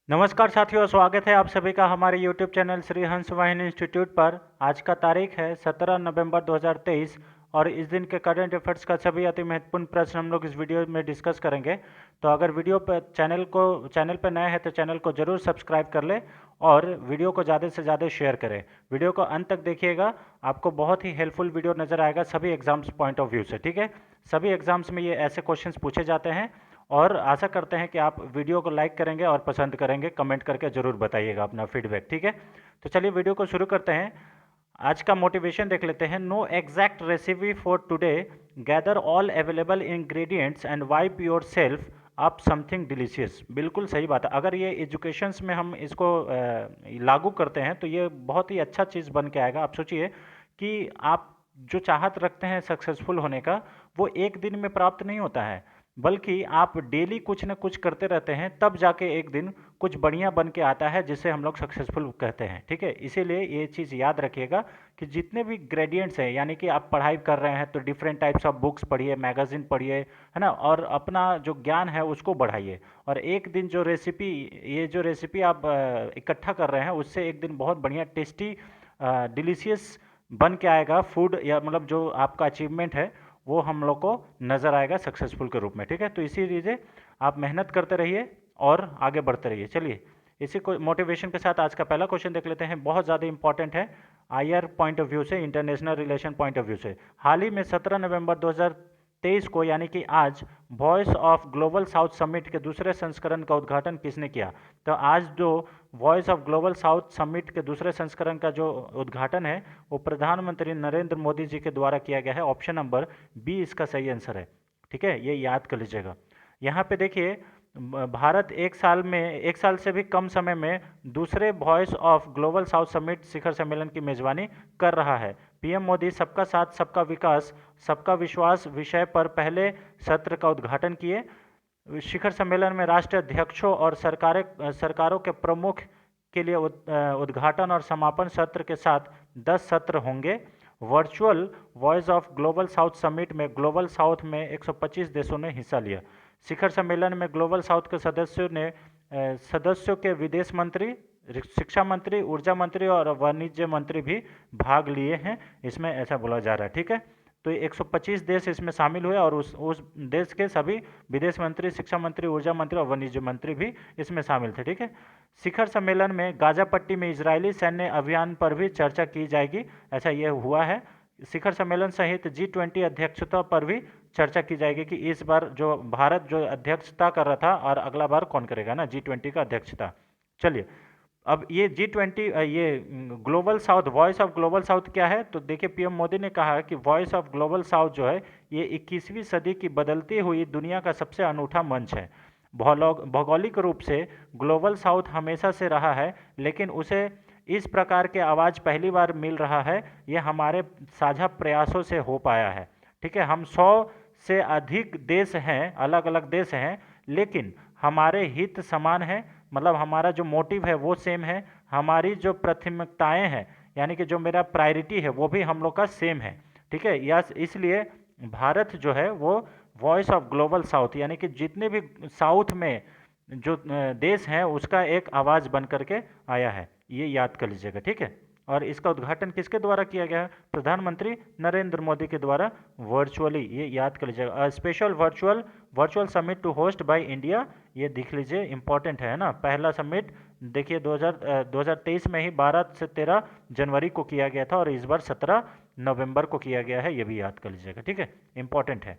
नमस्कार साथियों, स्वागत है आप सभी का हमारे YouTube चैनल श्री हंस वाहिनी इंस्टीट्यूट पर। आज का तारीख है 17 नवंबर 2023 और इस दिन के करंट अफेयर्स का सभी अति महत्वपूर्ण प्रश्न हम लोग इस वीडियो में डिस्कस करेंगे। तो अगर वीडियो पर चैनल पर नए हैं तो चैनल को जरूर सब्सक्राइब कर ले और वीडियो को ज़्यादा से ज़्यादा शेयर करें। वीडियो को अंत तक देखिएगा, आपको बहुत ही हेल्पफुल वीडियो नज़र आएगा सभी एग्जाम्स पॉइंट ऑफ व्यू से। ठीक है, सभी एग्जाम्स में ये ऐसे क्वेश्चंस पूछे जाते हैं और आशा करते हैं कि आप वीडियो को लाइक करेंगे और पसंद करेंगे। कमेंट करके ज़रूर बताइएगा अपना फीडबैक। ठीक है, तो चलिए वीडियो को शुरू करते हैं। आज का मोटिवेशन देख लेते हैं। No exact recipe for today, gather all available ingredients and wipe your self up something delicious. बिल्कुल सही बात है। अगर ये एजुकेशंस में हम इसको लागू करते हैं तो ये बहुत ही अच्छा चीज़ बन के आएगा। आप सोचिए कि आप जो चाहत रखते हैं सक्सेसफुल होने का, वो एक दिन में प्राप्त नहीं होता है, बल्कि आप डेली कुछ न कुछ करते रहते हैं, तब जाके एक दिन कुछ बढ़िया बन के आता है जिसे हम लोग सक्सेसफुल कहते हैं। ठीक है, इसीलिए ये चीज़ याद रखिएगा कि जितने भी ग्रेडियंट्स हैं, यानी कि आप पढ़ाई कर रहे हैं तो डिफरेंट टाइप्स ऑफ बुक्स पढ़िए, मैगजीन पढ़िए, है ना, और अपना जो ज्ञान है उसको बढ़ाइए। और एक दिन ये जो रेसिपी आप इकट्ठा कर रहे हैं, उससे एक दिन बहुत बढ़िया टेस्टी डिलीशियस बन के आएगा फूड, या मतलब जो आपका अचीवमेंट है वो हम लोग को नज़र आएगा सक्सेसफुल के रूप में। ठीक है, तो इसी लीजिए आप मेहनत करते रहिए और आगे बढ़ते रहिए। चलिए, इसी को मोटिवेशन के साथ आज का पहला क्वेश्चन देख लेते हैं। बहुत ज़्यादा इंपॉर्टेंट है आईआर पॉइंट ऑफ व्यू से, international relation point of view से। हाल ही में 17 नवंबर 2023 को, यानी कि आज, voice of Global South summit के दूसरे संस्करण का उद्घाटन किसने किया? तो आज जो voice of Global South summit के दूसरे संस्करण का जो उद्घाटन है वो प्रधानमंत्री नरेंद्र मोदी जी के द्वारा किया गया है। ऑप्शन नंबर बी इसका सही आंसर है। ठीक है, ये याद कर लीजिएगा। यहाँ पे देखिए, भारत एक साल से भी कम समय में दूसरे Voice of Global South Summit शिखर सम्मेलन की मेजबानी कर रहा है। पीएम मोदी सबका साथ सबका विकास सबका विश्वास विषय पर पहले सत्र का उद्घाटन किए। शिखर सम्मेलन में राष्ट्र अध्यक्षों और सरकारों के प्रमुख के लिए उद्घाटन और समापन सत्र के साथ 10 सत्र होंगे। Virtual voice of Global South summit में ग्लोबल साउथ में 125 देशों ने हिस्सा लिया। शिखर सम्मेलन में ग्लोबल साउथ के सदस्यों के विदेश मंत्री, शिक्षा मंत्री, ऊर्जा मंत्री और वाणिज्य मंत्री भी भाग लिए हैं, इसमें ऐसा बोला जा रहा है। ठीक है, तो 125 देश इसमें शामिल हुए और उस देश के सभी विदेश मंत्री, शिक्षा मंत्री, ऊर्जा मंत्री और वाणिज्य मंत्री भी इसमें शामिल थे। ठीक है, शिखर सम्मेलन में गाजा पट्टी में इजरायली सैन्य अभियान पर भी चर्चा की जाएगी, ऐसा यह हुआ है। शिखर सम्मेलन सहित G20 अध्यक्षता पर भी चर्चा की जाएगी कि इस बार जो भारत जो अध्यक्षता कर रहा था और अगला बार कौन करेगा ना G20 का अध्यक्षता। चलिए, अब ये G20 ये global south, voice of Global south क्या है? तो देखिए, पीएम मोदी ने कहा कि वॉइस ऑफ ग्लोबल साउथ जो है ये 21वीं सदी की बदलती हुई दुनिया का सबसे अनूठा मंच है। भौगोलिक रूप से ग्लोबल साउथ हमेशा से रहा है, लेकिन उसे इस प्रकार के आवाज़ पहली बार मिल रहा है। यह हमारे साझा प्रयासों से हो पाया है। ठीक है, हम 100 से अधिक देश हैं, अलग अलग देश हैं, लेकिन हमारे हित समान हैं। मतलब हमारा जो मोटिव है वो सेम है, हमारी जो प्राथमिकताएं हैं, यानी कि जो मेरा प्रायोरिटी है वो भी हम लोग का सेम है। ठीक है, या इसलिए भारत जो है वो वॉइस ऑफ ग्लोबल साउथ, यानी कि जितने भी साउथ में जो देश हैं उसका एक आवाज़ बन करके आया है, ये याद कर लीजिएगा। ठीक है, और इसका उद्घाटन किसके द्वारा किया गया है? प्रधानमंत्री नरेंद्र मोदी के द्वारा वर्चुअली, ये याद कर लीजिएगा। Special virtual summit to host by India, ये देख लीजिए, इंपॉर्टेंट है ना। पहला समिट देखिए 2023 में ही 12 से 13 जनवरी को किया गया था और इस बार 17 नवंबर को किया गया है, ये भी याद कर लीजिएगा। ठीक है, इंपॉर्टेंट है।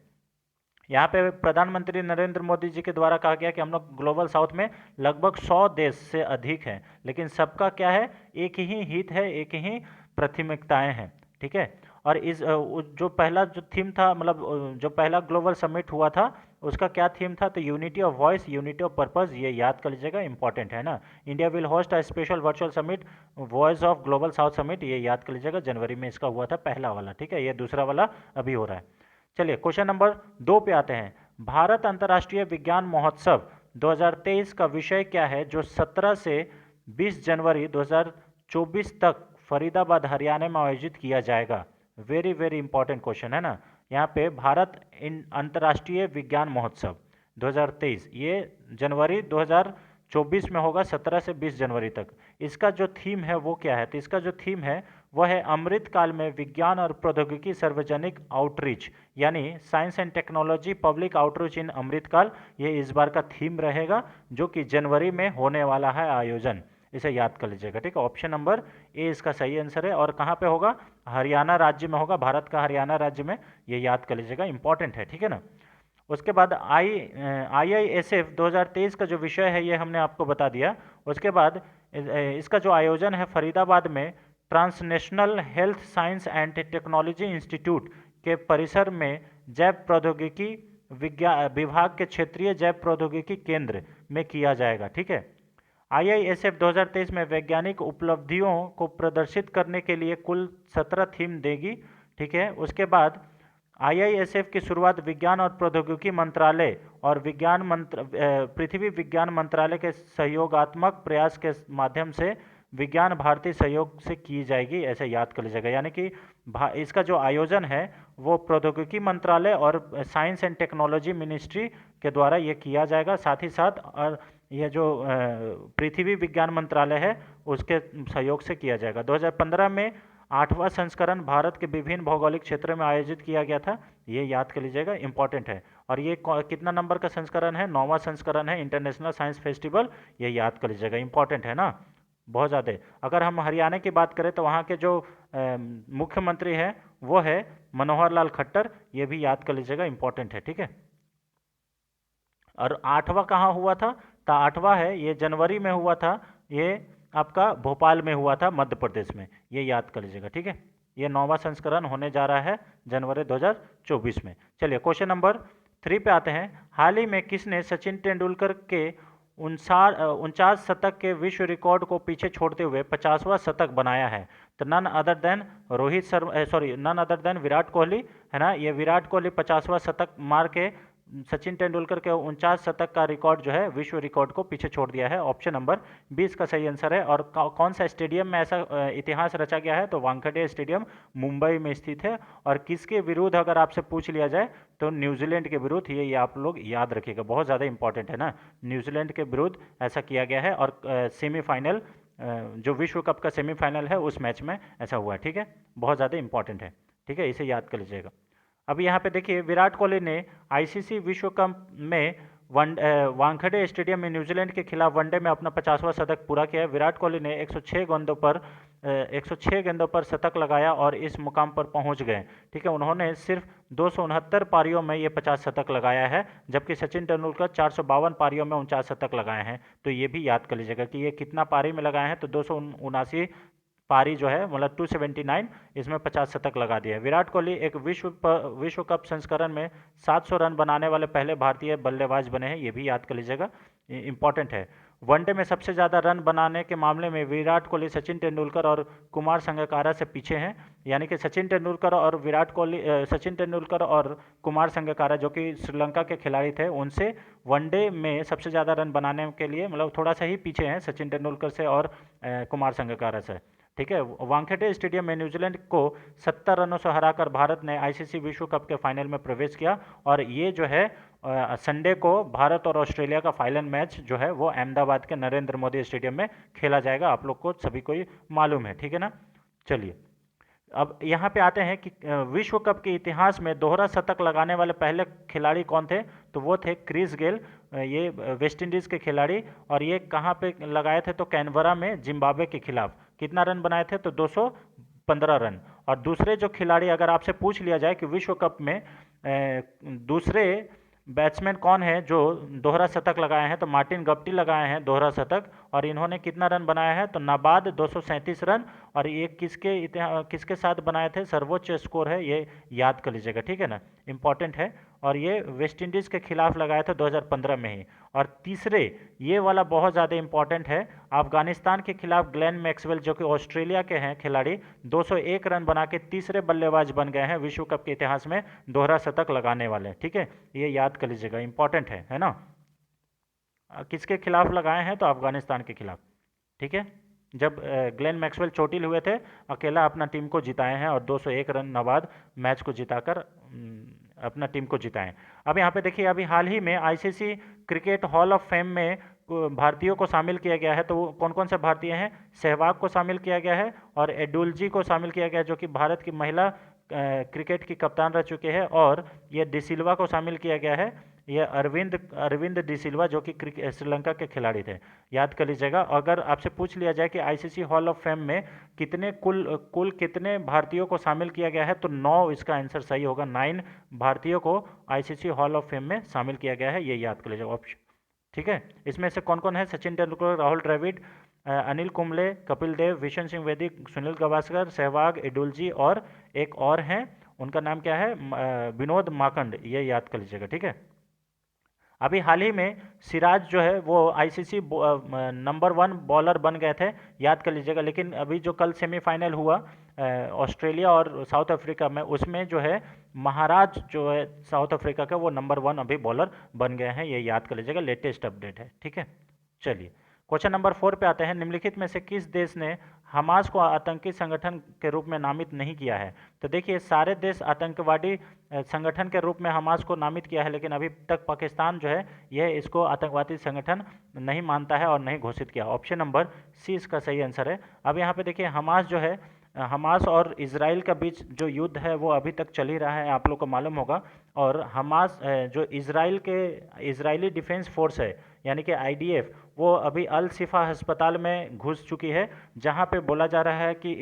यहाँ पे प्रधानमंत्री नरेंद्र मोदी जी के द्वारा कहा गया कि हम लोग ग्लोबल साउथ में लगभग 100 देश से अधिक हैं, लेकिन सबका क्या है? एक ही हित है, एक ही प्राथमिकताएं हैं। ठीक है, और जो थीम था, मतलब जो पहला ग्लोबल समिट हुआ था उसका क्या थीम था? तो unity of voice, unity of purpose, ये याद कर लीजिएगा, इंपॉर्टेंट है ना। India will host a special virtual summit, voice of Global South summit, ये याद कर लीजिएगा। जनवरी में इसका हुआ था पहला वाला। ठीक है, ये दूसरा वाला अभी हो रहा है। चलिए, क्वेश्चन नंबर 2 पे आते हैं। भारत अंतर्राष्ट्रीय विज्ञान महोत्सव 2023 का विषय क्या है, जो 17 से 20 जनवरी 2024 तक फरीदाबाद हरियाणा में आयोजित किया जाएगा? वेरी वेरी इंपॉर्टेंट क्वेश्चन है ना। यहाँ पे भारत अंतर्राष्ट्रीय विज्ञान महोत्सव 2023, ये जनवरी 2024 में होगा 17 से 20 जनवरी तक। इसका जो थीम है वो क्या है? तो इसका जो थीम है वह है अमृत काल में विज्ञान और प्रौद्योगिकी सार्वजनिक आउटरीच, यानी science and technology public outreach in Amrit Kaal. ये इस बार का थीम रहेगा जो कि जनवरी में होने वाला है आयोजन। इसे याद कर लीजिएगा, ठीक है। ऑप्शन नंबर ए इसका सही आंसर है। और कहाँ पे होगा? हरियाणा राज्य में होगा, भारत का हरियाणा राज्य में। ये याद कर लीजिएगा, इंपॉर्टेंट है, ठीक है ना। उसके बाद IISF 2023 का जो विषय है ये हमने आपको बता दिया। उसके बाद इसका जो आयोजन है फरीदाबाद में transnational health science and technology institute के परिसर में जैव प्रौद्योगिकी विभाग के क्षेत्रीय जैव प्रौद्योगिकी केंद्र में किया जाएगा, ठीक है। IISF 2023 में वैज्ञानिक उपलब्धियों को प्रदर्शित करने के लिए कुल 17 थीम देगी, ठीक है। उसके बाद IISF की शुरुआत विज्ञान और प्रौद्योगिकी मंत्रालय और पृथ्वी विज्ञान मंत्रालय के सहयोगात्मक प्रयास के माध्यम से विज्ञान भारती सहयोग से की जाएगी, ऐसे याद कर लीजिएगा। यानी कि इसका जो आयोजन है वो प्रौद्योगिकी मंत्रालय और साइंस एंड टेक्नोलॉजी मिनिस्ट्री के द्वारा ये किया जाएगा। साथ ही साथ और यह जो पृथ्वी विज्ञान मंत्रालय है उसके सहयोग से किया जाएगा। 2015 में 8वां संस्करण भारत के विभिन्न भौगोलिक क्षेत्रों में आयोजित किया गया था, ये याद कर लीजिएगा, इंपॉर्टेंट है। और ये कितना नंबर का संस्करण है? 9वां संस्करण है इंटरनेशनल साइंस फेस्टिवल, ये याद कर लीजिएगा, इंपॉर्टेंट है ना, बहुत ज़्यादा। अगर हम हरियाणा की बात करें तो वहाँ के जो मुख्यमंत्री हैं वो है मनोहर लाल खट्टर, ये भी याद कर लीजिएगा, इंपॉर्टेंट है, ठीक है। और 8वां कहाँ हुआ था? तो 8वां है ये जनवरी में हुआ था, ये आपका भोपाल में हुआ था मध्य प्रदेश में, ये याद कर लीजिएगा, ठीक है। ये 9वां संस्करण होने जा रहा है जनवरी 2024 में। चलिए क्वेश्चन नंबर 3 पे आते हैं। हाल ही में किसने सचिन तेंदुलकर के 49 शतक के विश्व रिकॉर्ड को पीछे छोड़ते हुए 50वां शतक बनाया है? तो none other than none other than Virat Kohli, है ना। ये विराट कोहली 50वां शतक मार के सचिन तेंदुलकर के 49 शतक का रिकॉर्ड जो है विश्व रिकॉर्ड को पीछे छोड़ दिया है। ऑप्शन नंबर 20 का सही आंसर है। और कौन सा स्टेडियम में ऐसा इतिहास रचा गया है? तो वानखेड़े स्टेडियम मुंबई में स्थित है। और किसके विरुद्ध अगर आपसे पूछ लिया जाए तो न्यूजीलैंड के विरुद्ध, ये आप लोग याद रखिएगा, बहुत ज़्यादा इंपॉर्टेंट है ना। न्यूजीलैंड के विरुद्ध ऐसा किया गया है और सेमीफाइनल जो विश्व कप का सेमीफाइनल है उस मैच में ऐसा हुआ है, ठीक है। बहुत ज़्यादा इंपॉर्टेंट है, ठीक है, इसे याद कर लीजिएगा। अब यहाँ पे देखिए विराट कोहली ने ICC विश्व कप में वानखेड़े स्टेडियम में न्यूजीलैंड के खिलाफ वनडे में अपना 50वां शतक पूरा किया। विराट कोहली ने 106 गेंदों पर शतक लगाया और इस मुकाम पर पहुंच गए, ठीक है। उन्होंने सिर्फ 269 पारियों में ये 50 शतक लगाया है, जबकि सचिन तेंदुलकर 452 पारियों में 49 शतक लगाए हैं। तो ये भी याद कर लीजिएगा कि ये कितना पारी में लगाए हैं, तो 279 पारी जो है, मतलब 279, इसमें 50 शतक लगा दिया है। विराट कोहली एक विश्व कप संस्करण में 700 रन बनाने वाले पहले भारतीय बल्लेबाज बने हैं, ये भी याद कर लीजिएगा, इंपॉर्टेंट है। वनडे में सबसे ज़्यादा रन बनाने के मामले में विराट कोहली सचिन तेंदुलकर और कुमार संगकारा से पीछे हैं। यानी कि सचिन तेंदुलकर और कुमार संगकारा जो कि श्रीलंका के खिलाड़ी थे, उनसे वनडे में सबसे ज़्यादा रन बनाने के लिए मतलब थोड़ा सा ही पीछे हैं सचिन तेंदुलकर से और कुमार संगकारा से, ठीक है। वानखेड़े स्टेडियम में न्यूजीलैंड को 70 रनों से हराकर भारत ने ICC विश्व कप के फाइनल में प्रवेश किया। और ये जो है संडे को भारत और ऑस्ट्रेलिया का फाइनल मैच जो है वो अहमदाबाद के नरेंद्र मोदी स्टेडियम में खेला जाएगा, आप लोग को सभी को मालूम है, ठीक है ना। चलिए अब यहाँ पे आते हैं कि विश्व कप के इतिहास में दोहरा शतक लगाने वाले पहले खिलाड़ी कौन थे? तो वो थे क्रिस गेल, ये वेस्ट इंडीज़ के खिलाड़ी। और ये कहाँ पे लगाए थे? तो कैनबरा में जिम्बाब्वे के खिलाफ। कितना रन बनाए थे? तो 215 रन। और दूसरे जो खिलाड़ी अगर आपसे पूछ लिया जाए कि विश्व कप में दूसरे बैट्समैन कौन है जो दोहरा शतक लगाए हैं, तो मार्टिन गप्टी लगाए हैं दोहरा शतक। और इन्होंने कितना रन बनाया है? तो नाबाद 237 रन। और ये किसके साथ बनाए थे? सर्वोच्च स्कोर है, ये याद कर लीजिएगा, ठीक है ना, इंपॉर्टेंट है। और ये वेस्ट इंडीज़ के खिलाफ लगाया था 2015 में ही। और तीसरे, ये वाला बहुत ज़्यादा इंपॉर्टेंट है, अफगानिस्तान के खिलाफ ग्लेन मैक्सवेल जो कि ऑस्ट्रेलिया के हैं खिलाड़ी, 201 रन बना के तीसरे बल्लेबाज बन गए हैं विश्व कप के इतिहास में दोहरा शतक लगाने वाले, ठीक है। ये याद कर लीजिएगा, इंपॉर्टेंट है ना। किसके खिलाफ लगाए हैं? तो अफगानिस्तान के खिलाफ, ठीक है। जब ग्लेन मैक्सवेल चोटिल हुए थे, अकेला अपना टीम को जिताए हैं और 201 रन नवाद मैच को जिताकर अपना टीम को जिताएं। अब यहाँ पे देखिए, अभी हाल ही में ICC cricket hall of fame में भारतीयों को शामिल किया गया है, तो वो कौन कौन से भारतीय हैं? सहवाग को शामिल किया गया है और एडुलजी को शामिल किया गया है, जो कि भारत की महिला क्रिकेट की कप्तान रह चुके हैं, और ये डिसिल्वा को शामिल किया गया है, ये अरविंद अरविंद डिसिल्वा, जो कि श्रीलंका के खिलाड़ी थे। याद कर लीजिएगा। अगर आपसे पूछ लिया जाए कि आईसीसी हॉल ऑफ फेम में कितने कुल कितने भारतीयों को शामिल किया गया है, तो 9 इसका आंसर सही होगा। 9 भारतीयों को आईसीसी हॉल ऑफ फेम में शामिल किया गया है, ये याद कर लीजिएगा ऑप्शन। ठीक है, इसमें से कौन कौन है? सचिन तेंदुलकर, राहुल द्रविड़, अनिल कुंबले, कपिल देव, विशन सिंह वैदिक, सुनील गावस्कर, सहवाग, एडुलजी और एक और हैं, उनका नाम क्या है? विनोद माकंड, ये याद कर लीजिएगा। ठीक है, अभी हाल ही में सिराज जो है वो आईसीसी नंबर 1 बॉलर बन गए थे, याद कर लीजिएगा। लेकिन अभी जो कल सेमीफाइनल हुआ ऑस्ट्रेलिया और साउथ अफ्रीका में, उसमें जो है महाराज जो है साउथ अफ्रीका का, वो नंबर 1 अभी बॉलर बन गए हैं, ये याद कर लीजिएगा, लेटेस्ट अपडेट है। ठीक है, चलिए क्वेश्चन नंबर 4 पे आते हैं। निम्नलिखित में से किस देश ने हमास को आतंकी संगठन के रूप में नामित नहीं किया है? तो देखिए, सारे देश आतंकवादी संगठन के रूप में हमास को नामित किया है, लेकिन अभी तक पाकिस्तान जो है यह इसको आतंकवादी संगठन नहीं मानता है और नहीं घोषित किया। ऑप्शन नंबर सी इसका सही आंसर है। अब यहाँ पे देखिए, हमास जो है, हमास और इजराइल का बीच जो युद्ध है वो अभी तक चल ही रहा है, आप लोग को मालूम होगा। और हमास जो इजरायली डिफेंस फोर्स है, यानी कि आईडीएफ, वो अभी अल शिफा अस्पताल में घुस चुकी है, जहां पे बोला जा रहा है कि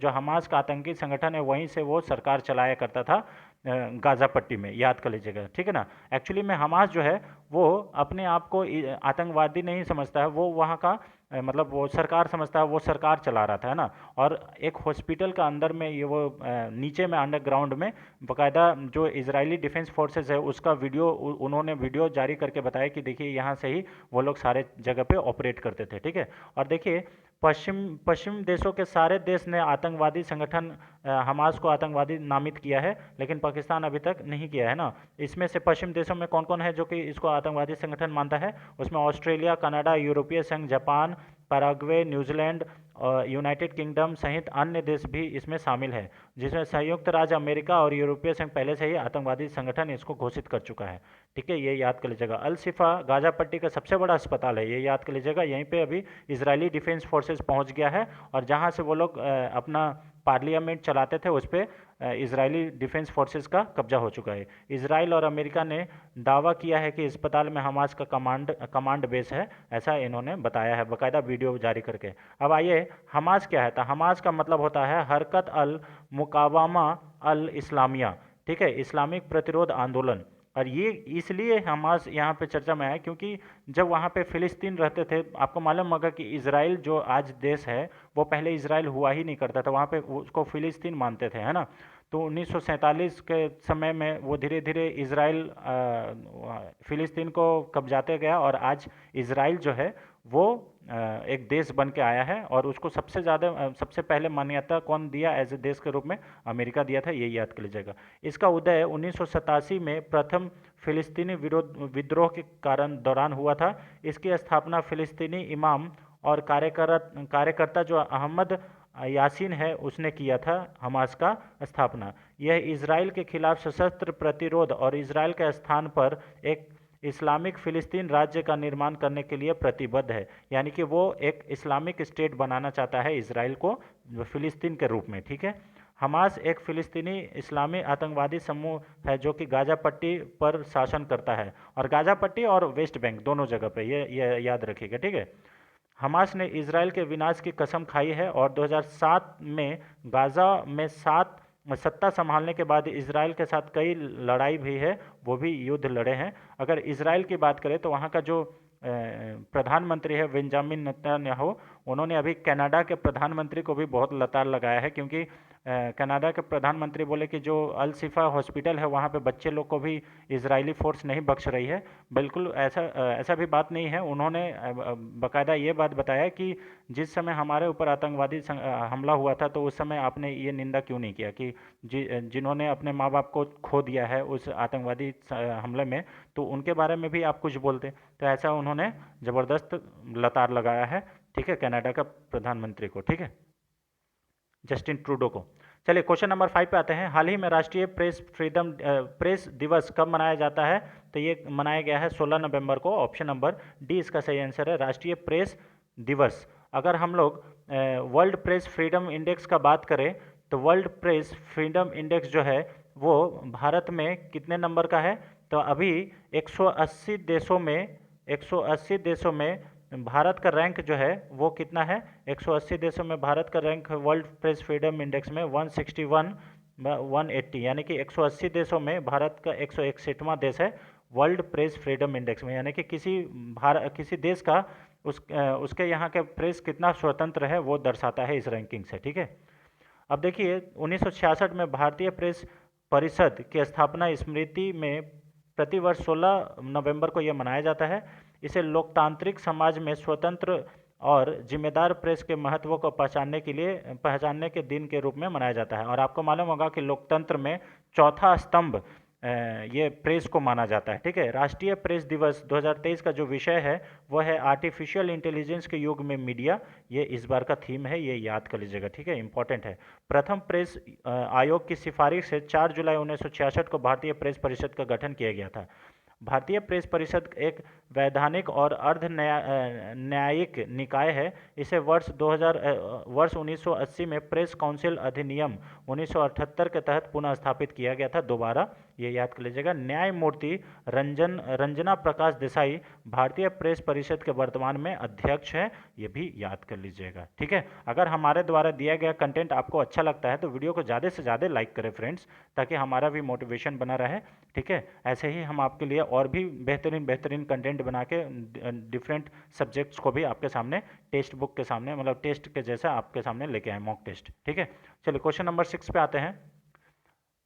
जो हमास का आतंकी संगठन है वहीं से वो सरकार चलाया करता था गाज़ा पट्टी में, याद कर लीजिएगा। ठीक है ना। एक्चुअली में हमास जो है वो अपने आप को आतंकवादी नहीं समझता है, वो वहाँ का मतलब वो सरकार समझता है, वो सरकार चला रहा था, है ना। और एक हॉस्पिटल का अंदर में ये वो नीचे में अंडरग्राउंड में बाकायदा जो इजरायली डिफेंस फोर्सेस है उसका वीडियो उन्होंने वीडियो जारी करके बताया कि देखिए यहाँ से ही वो लोग सारे जगह पे ऑपरेट करते थे। ठीक है, और देखिए पश्चिम देशों के सारे देश ने आतंकवादी संगठन हमास को आतंकवादी नामित किया है, लेकिन पाकिस्तान अभी तक नहीं किया है ना। इसमें से पश्चिम देशों में कौन कौन है जो कि इसको आतंकवादी संगठन मानता है? उसमें ऑस्ट्रेलिया, कनाडा, यूरोपीय संघ, Japan, Paraguay, New Zealand, United kingdom सहित अन्य देश भी इसमें शामिल है, जिसमें संयुक्त राज्य अमेरिका और यूरोपीय संघ पहले से ही आतंकवादी संगठन इसको घोषित कर चुका है। ठीक है, ये याद कर लीजिएगा। अल शिफा गाजा पट्टी का सबसे बड़ा अस्पताल है, ये याद कर लीजिएगा। यहीं पे अभी इजरायली डिफेंस फोर्सेस पहुंच गया है, और जहां से वो लोग अपना पार्लियामेंट चलाते थे उस पर इजरायली डिफेंस फोर्सेस का कब्जा हो चुका है। इसराइल और अमेरिका ने दावा किया है कि अस्पताल में हमास का कमांड बेस है, ऐसा इन्होंने बताया है बाकायदा वीडियो जारी करके। अब आइए, हमास क्या है? तो हमास का मतलब होता है हरकत अल मुकावामा अल इस्लामिया। ठीक है, इस्लामिक प्रतिरोध आंदोलन। और ये इसलिए हमास यहाँ पे चर्चा में आया क्योंकि जब वहाँ पे फिलिस्तीन रहते थे, आपको मालूम होगा कि इजराइल जो आज देश है वो पहले इजराइल हुआ ही नहीं करता था, वहाँ पे उसको फिलिस्तीन मानते थे, है ना। तो 1947 के समय में वो धीरे धीरे इजराइल फिलिस्तीन को कब्जाते गया, और आज इजराइल जो है वो एक देश बन के आया है, और उसको सबसे पहले मान्यता कौन दिया एज ए देश के रूप में? अमेरिका दिया था, ये याद कर लीजिएगा। इसका उदय 1987 में प्रथम फिलिस्तीनी विद्रोह के दौरान हुआ था। इसकी स्थापना फिलिस्तीनी इमाम और कार्यकर्ता जो अहमद यासीन है उसने किया था हमास का स्थापना। यह इजराइल के खिलाफ सशस्त्र प्रतिरोध और इजराइल के स्थान पर एक इस्लामिक फिलिस्तीन राज्य का निर्माण करने के लिए प्रतिबद्ध है, यानी कि वो एक इस्लामिक स्टेट बनाना चाहता है इजराइल को फिलिस्तीन के रूप में। ठीक है, हमास एक फिलिस्तीनी इस्लामी आतंकवादी समूह है जो कि गाजा पट्टी पर शासन करता है, और गाजा पट्टी और वेस्ट बैंक दोनों जगह पे, ये याद रखिएगा। ठीक है, हमास ने इजराइल के विनाश की कसम खाई है, और 2007 में गाजा में सत्ता संभालने के बाद इजराइल के साथ कई लड़ाई भी है, वो भी युद्ध लड़े हैं। अगर इजराइल की बात करें तो वहाँ का जो प्रधानमंत्री है बेंजामिन नेतन्याहू, उन्होंने अभी कनाडा के प्रधानमंत्री को भी बहुत लताड़ लगाया है, क्योंकि कनाडा के प्रधानमंत्री बोले कि जो अल शिफा हॉस्पिटल है वहाँ पे बच्चे लोग को भी इजरायली फोर्स नहीं बख्श रही है। बिल्कुल ऐसा भी बात नहीं है। उन्होंने बाकायदा ये बात बताया कि जिस समय हमारे ऊपर आतंकवादी हमला हुआ था तो उस समय आपने ये निंदा क्यों नहीं किया कि जिन्होंने अपने माँ बाप को खो दिया है उस आतंकवादी हमले में, तो उनके बारे में भी आप कुछ बोलते। तो ऐसा उन्होंने ज़बरदस्त लताड़ लगाया है, ठीक है, कनाडा का प्रधानमंत्री को, ठीक है, जस्टिन ट्रूडो को। चलिए क्वेश्चन नंबर 5 पे आते हैं। हाल ही में राष्ट्रीय प्रेस दिवस कब मनाया जाता है? तो ये मनाया गया है 16 नवंबर को। ऑप्शन नंबर डी इसका सही आंसर है, राष्ट्रीय प्रेस दिवस। अगर हम लोग वर्ल्ड प्रेस फ्रीडम इंडेक्स का बात करें तो वर्ल्ड प्रेस फ्रीडम इंडेक्स जो है वो भारत में कितने नंबर का है, तो अभी 180 देशों में 180 देशों में भारत का रैंक जो है वो कितना है, 180 देशों में भारत का rank world press freedom index में 161 180, यानी कि 180 देशों में भारत का 161वां देश है वर्ल्ड प्रेस फ्रीडम इंडेक्स में। यानी कि किसी देश का उसके यहाँ के प्रेस कितना स्वतंत्र है वो दर्शाता है इस रैंकिंग से, ठीक है। अब देखिए 1966 में भारतीय प्रेस परिषद की स्थापना स्मृति में प्रतिवर्ष 16 नवंबर को यह मनाया जाता है। इसे लोकतांत्रिक समाज में स्वतंत्र और जिम्मेदार प्रेस के महत्व को पहचानने के दिन के रूप में मनाया जाता है। और आपको मालूम होगा कि लोकतंत्र में चौथा स्तंभ ये प्रेस को माना जाता है, ठीक है। राष्ट्रीय प्रेस दिवस 2023 का जो विषय है वह है आर्टिफिशियल इंटेलिजेंस के युग में मीडिया। ये इस बार का थीम है, ये याद कर लीजिएगा, ठीक है, इंपॉर्टेंट है। प्रथम प्रेस आयोग की सिफारिश से 4 जुलाई 1966 को भारतीय प्रेस परिषद का गठन किया गया था। भारतीय प्रेस परिषद एक वैधानिक और अर्ध न्यायिक निकाय है। इसे वर्ष 1980 में प्रेस काउंसिल अधिनियम 1978 के तहत पुनः स्थापित किया गया था दोबारा, ये याद कर लीजिएगा। न्यायमूर्ति रंजना प्रकाश देसाई भारतीय प्रेस परिषद के वर्तमान में अध्यक्ष है, ये भी याद कर लीजिएगा, ठीक है। अगर हमारे द्वारा दिया गया कंटेंट आपको अच्छा लगता है तो वीडियो को ज़्यादा से ज़्यादा लाइक करें फ्रेंड्स, ताकि हमारा भी मोटिवेशन बना रहे, ठीक है। ऐसे ही हम आपके लिए और भी बेहतरीन कंटेंट बना के डिफरेंट सब्जेक्ट्स को भी आपके सामने टेक्स्ट बुक के सामने, मतलब टेस्ट के जैसा आपके सामने लेके आए, मॉक टेस्ट, ठीक है। चलिए क्वेश्चन नंबर 6 पे आते हैं।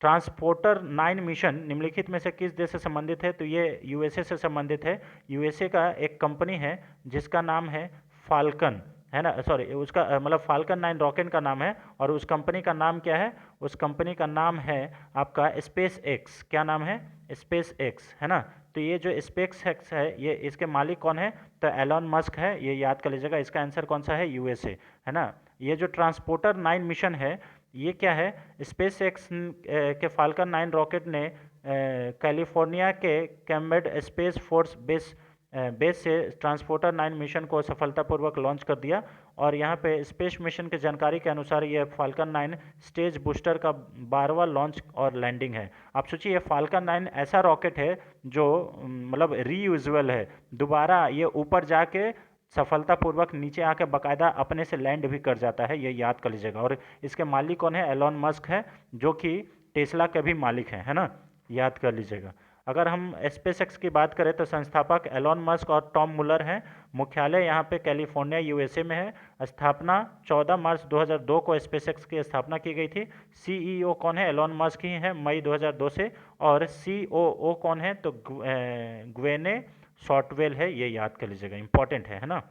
ट्रांसपोर्टर 9 मिशन निम्नलिखित में से किस देश से संबंधित है, तो ये यूएसए से संबंधित है। यूएसए का एक कंपनी है जिसका नाम है फाल्कन, है ना, सॉरी, उसका मतलब फाल्कन 9 रॉकेट का नाम है। और उस कंपनी का नाम क्या है, उस कंपनी का नाम है आपका स्पेस एक्स। क्या नाम है, स्पेस एक्स, है ना। तो ये जो स्पेस एक्स है ये इसके मालिक कौन है, तो एलॉन मस्क है, ये याद कर लीजिएगा। इसका आंसर कौन सा है, यूएसए, है ना। ये जो ट्रांसपोर्टर 9 मिशन है ये क्या है, स्पेस एक्स के फाल्कन 9 रॉकेट ने कैलिफोर्निया के कैम्बेड स्पेस फोर्स बेस से ट्रांसपोर्टर 9 मिशन को सफलतापूर्वक लॉन्च कर दिया। और यहाँ पे स्पेस मिशन की जानकारी के अनुसार ये फाल्कन 9 स्टेज बूस्टर का 12वां लॉन्च और लैंडिंग है। आप सोचिए ये फाल्कन 9 ऐसा रॉकेट है जो मतलब रीयूजेबल है, दोबारा ये ऊपर जाके सफलतापूर्वक नीचे आके बाकायदा अपने से लैंड भी कर जाता है, ये याद कर लीजिएगा। और इसके मालिक कौन है, एलॉन मस्क है, जो कि टेस्ला के भी मालिक हैं, है ना, याद कर लीजिएगा। अगर हम स्पेसएक्स की बात करें तो संस्थापक एलॉन मस्क और टॉम मुलर हैं। मुख्यालय यहाँ पे कैलिफोर्निया यूएसए में है। स्थापना 14 मार्च 2002 को स्पेसएक्स की स्थापना की गई थी। सीईओ कौन है, एलॉन मस्क ही है मई 2002 से। और सीओओ कौन है, तो ग्वेने शॉर्टवेल है, ये याद कर लीजिएगा, इंपॉर्टेंट है ना।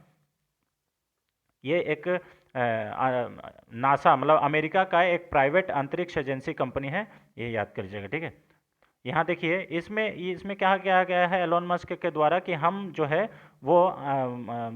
ये एक नासा मतलब अमेरिका का एक प्राइवेट अंतरिक्ष एजेंसी कंपनी है, ये याद कर लीजिएगा, ठीक है। यहाँ देखिए इसमें क्या किया गया है एलोन मस्क के द्वारा कि हम जो है वो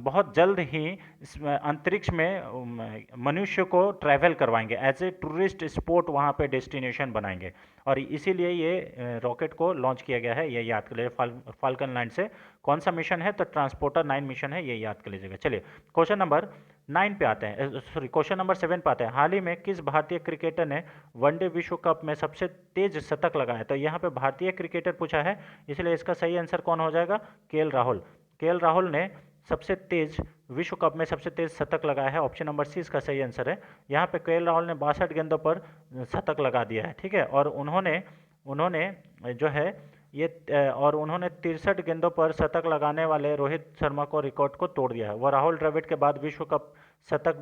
बहुत जल्द ही इस अंतरिक्ष में मनुष्य को ट्रैवल करवाएंगे, एज ए टूरिस्ट स्पॉट वहाँ पे डेस्टिनेशन बनाएंगे। और इसीलिए ये रॉकेट को लॉन्च किया गया है, ये याद कर लीजिए। फाल्कन 9 से कौन सा मिशन है, तो ट्रांसपोर्टर 9 मिशन है, ये याद कर लीजिएगा। चलिए क्वेश्चन नंबर 9 पे आते हैं, सॉरी क्वेश्चन नंबर 7 पे आते हैं। हाल ही में किस भारतीय क्रिकेटर ने वनडे विश्व कप में सबसे तेज शतक लगाया, तो यहाँ पे भारतीय क्रिकेटर पूछा है, इसलिए इसका सही आंसर कौन हो जाएगा, केएल राहुल। केएल राहुल ने सबसे तेज विश्व कप में सबसे तेज शतक लगाया है, ऑप्शन नंबर सी इसका सही आंसर है। यहाँ पे केएल राहुल ने 62 गेंदों पर शतक लगा दिया है, ठीक है। और उन्होंने जो है ये और उन्होंने 63 गेंदों पर शतक लगाने वाले रोहित शर्मा को रिकॉर्ड को तोड़ दिया है। वह राहुल द्रविड़ के बाद विश्व कप शतक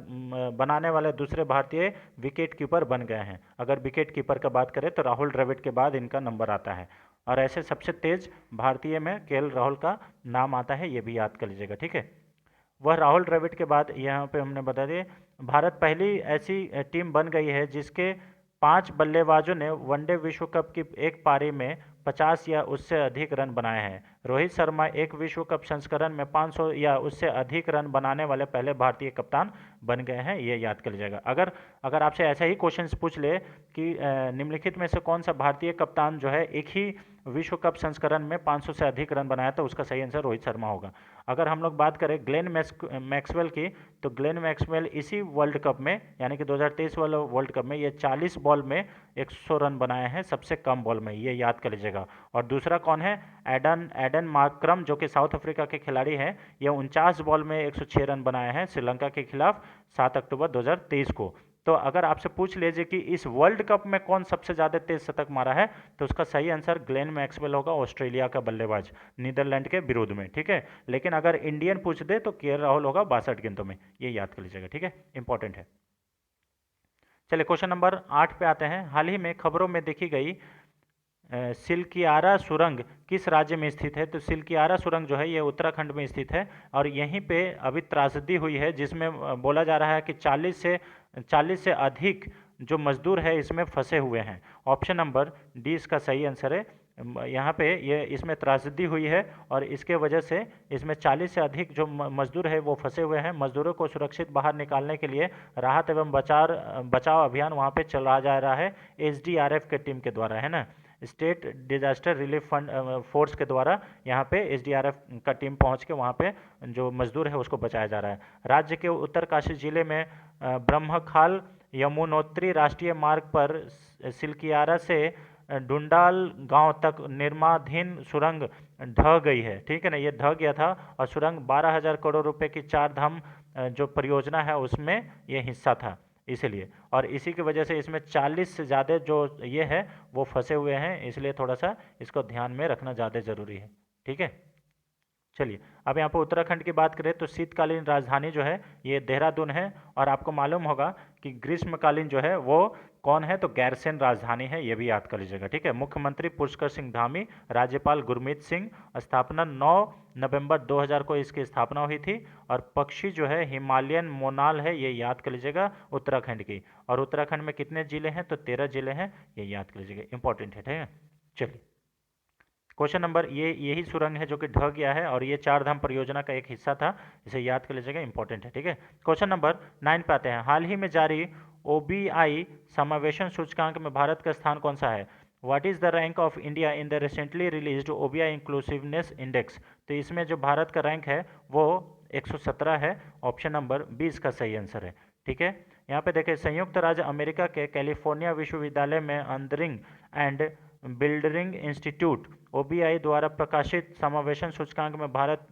बनाने वाले दूसरे भारतीय विकेट कीपर बन गए हैं। अगर विकेट कीपर का बात करें तो राहुल द्रविड़ के बाद इनका नंबर आता है। और ऐसे सबसे तेज भारतीय में केएल राहुल का नाम आता है, ये भी याद कर लीजिएगा, ठीक है। वह राहुल द्रविड़ के बाद यहाँ पे हमने बता दिया, भारत पहली ऐसी टीम बन गई है जिसके 5 बल्लेबाजों ने वनडे विश्व कप की एक पारी में 50 या उससे अधिक रन बनाए हैं। रोहित शर्मा एक विश्व कप संस्करण में 500 या उससे अधिक रन बनाने वाले पहले भारतीय कप्तान बन गए हैं, ये याद कर लीजिएगा। अगर आपसे ऐसा ही क्वेश्चन पूछ ले कि निम्नलिखित में से कौन सा भारतीय कप्तान जो है एक ही विश्व कप संस्करण में 500 से अधिक रन बनाया, तो उसका सही आंसर रोहित शर्मा होगा। अगर हम लोग बात करें ग्लेन मैक्सवेल की, तो ग्लेन मैक्सवेल इसी वर्ल्ड कप में यानी कि 2023 वाले वर्ल्ड कप में ये 40 बॉल में 100 रन बनाए हैं, सबसे कम बॉल में, ये याद कर लीजिएगा। और दूसरा कौन है? एडन मार्क्रम, जो कि साउथ अफ्रीका के खिलाड़ी हैं, ये 49 बॉल में 106 रन बनाए हैं श्रीलंका के खिलाफ 7 अक्टूबर 2023 को। तो अगर आपसे पूछ लीजिए कि इस वर्ल्ड कप में कौन सबसे ज़्यादा तेज शतक मारा है, तो उसका सही आंसर ग्लेन मैक्सवेल होगा, ऑस्ट्रेलिया का बल्लेबाज, नीदरलैंड के विरोध में, ठीक है। लेकिन अगर इंडियन पूछ दे तो के राहुल होगा 62 गेंदों में, ये याद कर लीजिएगा, ठीक है, इंपॉर्टेंट है। चलिए क्वेश्चन नंबर 8 पे आते हैं। हाल ही में खबरों में देखी गई सिल्कियारा सुरंग किस राज्य में स्थित है? तो सिल्कियारा सुरंग जो है ये उत्तराखंड में स्थित है, और यहीं पे अभी त्रासदी हुई है, जिसमें बोला जा रहा है कि 40 से अधिक जो मजदूर है इसमें फंसे हुए हैं। ऑप्शन नंबर डी इसका सही आंसर है। यहाँ पे ये इसमें त्रासदी हुई है और इसके वजह से इसमें 40 से अधिक जो मजदूर है वो फंसे हुए हैं। मजदूरों को सुरक्षित बाहर निकालने के लिए राहत एवं बचाव अभियान वहाँ पे चलाया जा रहा है SDRF के टीम के द्वारा, है ना, state disaster relief fund force के द्वारा यहाँ पे SDRF का टीम पहुँच के वहाँ पे जो मजदूर है उसको बचाया जा रहा है। राज्य के उत्तरकाशी जिले में ब्रह्मखाल यमुनोत्री राष्ट्रीय मार्ग पर सिल्कियारा से डुंडाल गांव तक निर्माणाधीन सुरंग ढह गई है, ठीक है ना, ये ढह गया था, और सुरंग 12,000 करोड़ रुपए की 4 धाम जो परियोजना है उसमें ये हिस्सा था, इसलिए, और इसी की वजह से इसमें 40 से ज़्यादा जो ये है वो फंसे हुए हैं, इसलिए थोड़ा सा इसको ध्यान में रखना ज़्यादा ज़रूरी है, ठीक है। चलिए अब यहाँ पर उत्तराखंड की बात करें तो शीतकालीन राजधानी जो है ये देहरादून है, और आपको मालूम होगा कि ग्रीष्मकालीन जो है वो कौन है? तो गैरसैंण राजधानी है, ये भी याद कर लीजिएगा, ठीक है। मुख्यमंत्री पुष्कर सिंह धामी, राज्यपाल गुरमीत सिंह, स्थापना 9 नवंबर 2000 को इसकी स्थापना हुई थी, और पक्षी जो है हिमालयन मोनाल है, ये याद कर लीजिएगा, उत्तराखंड की। और उत्तराखंड में कितने जिले हैं? तो 13 जिले हैं, ये याद कर लीजिएगा, इंपॉर्टेंट है, ठीक है। चलिए क्वेश्चन नंबर, ये यही सुरंग है जो कि ढह गया है, और ये 4 धाम परियोजना का एक हिस्सा था, इसे याद कर लीजिएगा, इंपॉर्टेंट है, ठीक है। क्वेश्चन नंबर 9 पे आते हैं। हाल ही में जारी OBI समावेशन सूचकांक में भारत का स्थान कौन सा है? What is the rank of India in the recently released OBI inclusiveness index? तो इसमें जो भारत का रैंक है वो 117 है, ऑप्शन नंबर 20 का सही आंसर है, ठीक है। यहाँ पे देखें, संयुक्त राज्य अमेरिका के कैलिफोर्निया विश्वविद्यालय में अंदरिंग एंड बिल्डरिंग इंस्टीट्यूट OBI द्वारा प्रकाशित समावेशन सूचकांक में भारत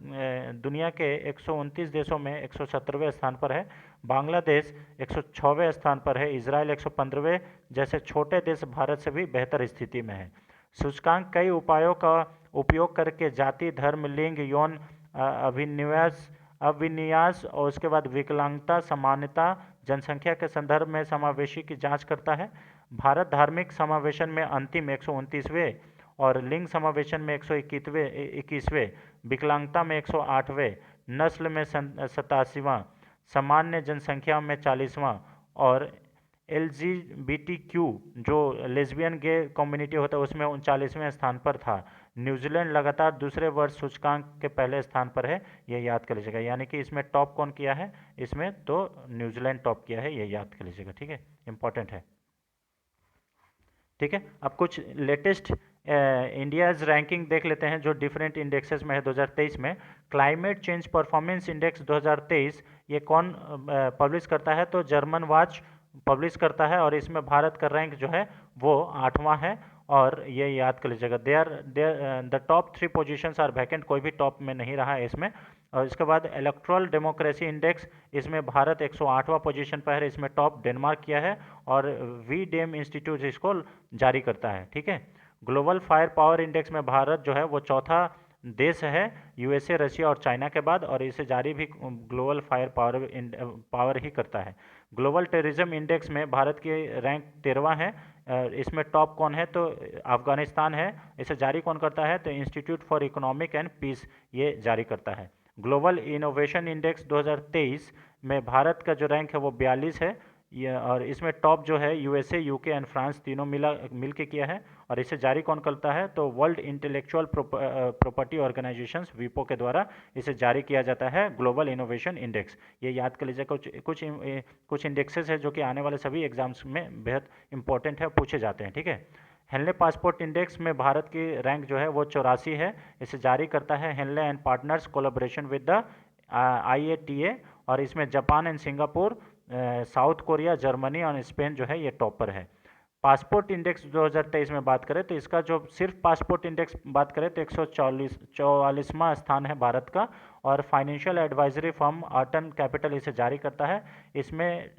दुनिया के 129 देशों में 117वें स्थान पर है। बांग्लादेश 106वें स्थान पर है। इजराइल 115वें जैसे छोटे देश भारत से भी बेहतर स्थिति में है। सूचकांक कई उपायों का उपयोग करके जाति, धर्म, लिंग, यौन अभिनियास और उसके बाद विकलांगता, समानता, जनसंख्या के संदर्भ में समावेशी की जांच करता है। भारत धार्मिक समावेशन में अंतिम 129वें और लिंग समावेशन में 121वें, विकलांगता में 108वें, नस्ल में 87वां, सामान्य जनसंख्या में 40वां, और LGBTQ जो लेस्बियन गे कम्युनिटी होता है उसमें 39वें स्थान पर था। न्यूजीलैंड लगातार दूसरे वर्ष सूचकांक के पहले स्थान पर है, ये याद कर लीजिएगा, यानी कि इसमें टॉप कौन किया है? इसमें तो न्यूजीलैंड टॉप किया है, ये याद कर लीजिएगा, ठीक है, इंपॉर्टेंट है, ठीक है। अब कुछ लेटेस्ट इंडियाज़ रैंकिंग देख लेते हैं जो डिफरेंट इंडेक्सेस में है 2023 में। क्लाइमेट चेंज परफॉर्मेंस इंडेक्स 2023 ये कौन पब्लिश करता है? तो जर्मन वॉच पब्लिश करता है, और इसमें भारत का रैंक जो है वो 8वां है, और ये याद कर लीजिएगा। The top 3 positions are vacant, कोई भी टॉप में नहीं रहा है इसमें। और इसके बाद इलेक्ट्रल डेमोक्रेसी इंडेक्स, इसमें भारत 108वां पोजीशन पर है, इसमें टॉप डेनमार्क किया है, और वीडेम इंस्टीट्यूट इसको जारी करता है, ठीक है। ग्लोबल फायर पावर इंडेक्स में भारत जो है वो चौथा देश है USA, रशिया और चाइना के बाद, और इसे जारी भी ग्लोबल फायर पावर ही करता है। ग्लोबल टेररिज्म इंडेक्स में भारत की रैंक 13वां है, इसमें टॉप कौन है? तो अफगानिस्तान है। इसे जारी कौन करता है? तो institute for economic and peace ये जारी करता है। ग्लोबल इनोवेशन इंडेक्स 2023 में भारत का जो रैंक है वो 42 है, और इसमें टॉप जो है USA, UK एंड फ्रांस तीनों मिल के किया है, और इसे जारी कौन करता है? तो world intellectual property organisations WIPO के द्वारा इसे जारी किया जाता है, ग्लोबल इनोवेशन इंडेक्स, ये याद कर लीजिए। कुछ इंडेक्सेस है जो कि आने वाले सभी एग्जाम्स में बेहद इंपॉर्टेंट है, पूछे जाते हैं, ठीक है। हेनले पासपोर्ट इंडेक्स में भारत की रैंक जो है वो 84 है। इसे जारी करता है Henley and partners collaboration with the IATA, और इसमें Japan and Singapore, South Korea, Germany और स्पेन जो है ये टॉपर है। पासपोर्ट इंडेक्स 2023 में बात करें तो इसका जो सिर्फ पासपोर्ट इंडेक्स बात करें तो 144वां स्थान है भारत का, और फाइनेंशियल एडवाइजरी फर्म आर्टन कैपिटल इसे जारी करता है। इसमें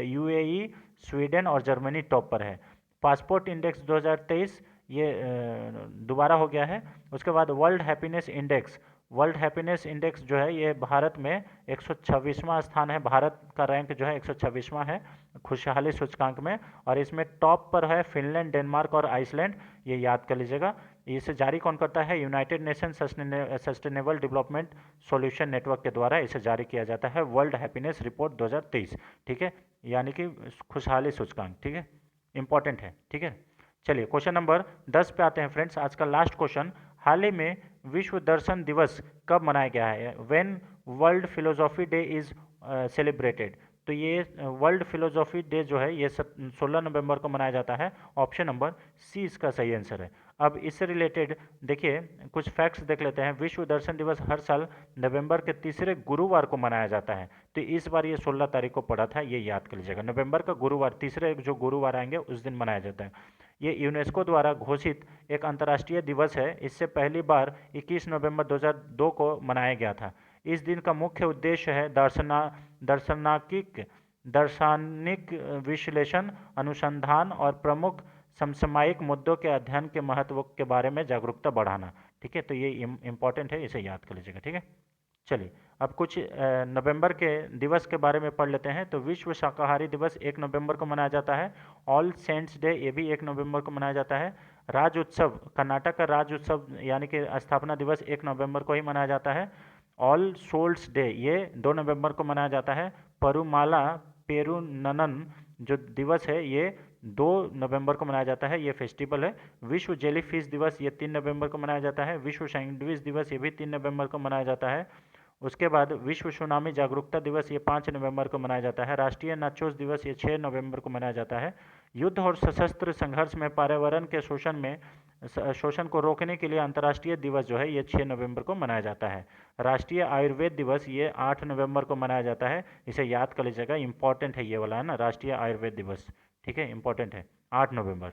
UAE, स्वीडन और जर्मनी टॉप पर है। पासपोर्ट इंडेक्स 2023 ये दोबारा हो गया है। उसके बाद वर्ल्ड हैप्पीनेस इंडेक्स जो है ये भारत में 126वां स्थान है। भारत का रैंक जो है 126वां है खुशहाली सूचकांक में, और इसमें टॉप पर है फिनलैंड, डेनमार्क और आइसलैंड, ये याद कर लीजिएगा। इसे जारी कौन करता है? United nation sustainable development solution network के द्वारा इसे जारी किया जाता है, वर्ल्ड हैप्पीनेस रिपोर्ट 2023, ठीक है, यानी कि खुशहाली सूचकांक, ठीक है, इंपॉर्टेंट है, ठीक है। चलिए क्वेश्चन नंबर 10 पे आते हैं फ्रेंड्स, आज का लास्ट क्वेश्चन। हाल ही में विश्व दर्शन दिवस कब मनाया गया है? When world philosophy day is celebrated. तो ये वर्ल्ड फिलोसॉफी डे जो है ये 16 नवंबर को मनाया जाता है। ऑप्शन नंबर सी इसका सही आंसर है। अब इससे रिलेटेड देखिए कुछ फैक्ट्स देख लेते हैं। विश्व दर्शन दिवस हर साल नवंबर के तीसरे गुरुवार को मनाया जाता है, तो इस बार ये 16 तारीख को पड़ा था, ये याद कर लीजिएगा। नवंबर का गुरुवार, तीसरे जो गुरुवार आएंगे उस दिन मनाया जाता है। ये यूनेस्को द्वारा घोषित एक अंतर्राष्ट्रीय दिवस है। इससे पहली बार 21 नवंबर 2002 को मनाया गया था। इस दिन का मुख्य उद्देश्य है दार्शनिक विश्लेषण, अनुसंधान और प्रमुख समसामयिक मुद्दों के अध्ययन के महत्व के बारे में जागरूकता बढ़ाना, ठीक है। तो ये इम्पोर्टेंट है, इसे याद कर लीजिएगा, ठीक है। चलिए अब कुछ नवंबर के दिवस के बारे में पढ़ लेते हैं। तो विश्व शाकाहारी दिवस 1 नवंबर को मनाया जाता है। ऑल सेंट्स डे ये भी 1 नवंबर को मनाया जाता है। राज्य उत्सव, कर्नाटक का राज्य उत्सव यानी कि स्थापना दिवस 1 नवंबर को ही मनाया जाता है। ऑल सोल्स डे ये 2 नवंबर को मनाया जाता है। परुमाला पेरुननन जो दिवस है ये 2 नवंबर को मनाया जाता है, ये फेस्टिवल है। विश्व जेली फिश दिवस ये 3 नवंबर को मनाया जाता है। विश्व सैंडविच दिवस ये भी 3 नवंबर को मनाया जाता है। उसके बाद विश्व सुनामी जागरूकता दिवस ये 5 नवंबर को मनाया जाता है। राष्ट्रीय नाचोस दिवस ये 6 नवंबर को मनाया जाता है। युद्ध और सशस्त्र संघर्ष में पर्यावरण के शोषण को रोकने के लिए अंतर्राष्ट्रीय दिवस जो है ये 6 नवंबर को मनाया जाता है। राष्ट्रीय आयुर्वेद दिवस ये 8 नवंबर को मनाया जाता है, इसे याद कर लीजिएगा, इंपॉर्टेंट है ये वाला, है ना, राष्ट्रीय आयुर्वेद दिवस, ठीक है, इंपॉर्टेंट है, 8 नवंबर।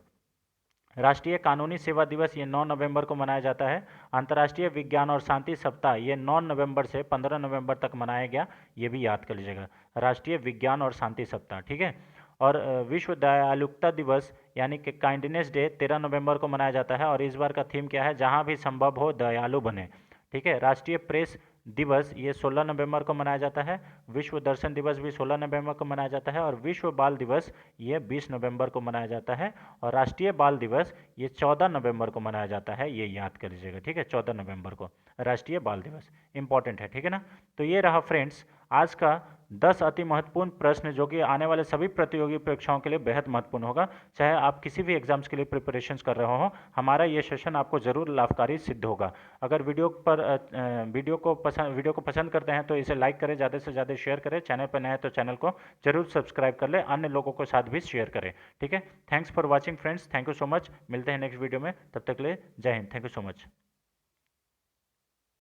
राष्ट्रीय कानूनी सेवा दिवस ये 9 नवंबर को मनाया जाता है। अंतर्राष्ट्रीय विज्ञान और शांति सप्ताह ये 9 नवंबर से 15 नवंबर तक मनाया गया, ये भी याद कर लीजिएगा, राष्ट्रीय विज्ञान और शांति सप्ताह, ठीक है। और विश्व दयालुता दिवस यानी कि काइंडनेस डे 13 नवंबर को मनाया जाता है, और इस बार का थीम क्या है? जहां भी संभव हो दयालु बने, ठीक है। राष्ट्रीय प्रेस दिवस ये 16 नवंबर को मनाया जाता है। विश्व दर्शन दिवस भी 16 नवंबर को मनाया जाता है। और विश्व बाल दिवस ये 20 नवंबर को मनाया जाता है। और राष्ट्रीय बाल दिवस ये 14 नवंबर को मनाया जाता है, ये याद कर लीजिएगा, ठीक है, 14 नवंबर को राष्ट्रीय बाल दिवस, इंपॉर्टेंट है, ठीक है ना। तो ये रहा फ्रेंड्स आज का 10 अति महत्वपूर्ण प्रश्न, जो कि आने वाले सभी प्रतियोगी परीक्षाओं के लिए बेहद महत्वपूर्ण होगा। चाहे आप किसी भी एग्जाम्स के लिए प्रिपरेशंस कर रहे हो, हमारा ये सेशन आपको जरूर लाभकारी सिद्ध होगा। अगर वीडियो को पसंद करते हैं तो इसे लाइक करें, ज़्यादा से ज़्यादा शेयर करें, चैनल पर नए हैं तो चैनल को जरूर सब्सक्राइब कर लें, अन्य लोगों के साथ भी शेयर करें, ठीक है। Thanks for watching friends, thank you so much. मिलते हैं नेक्स्ट वीडियो में, तब तक के लिए जय Hind, thank you so much.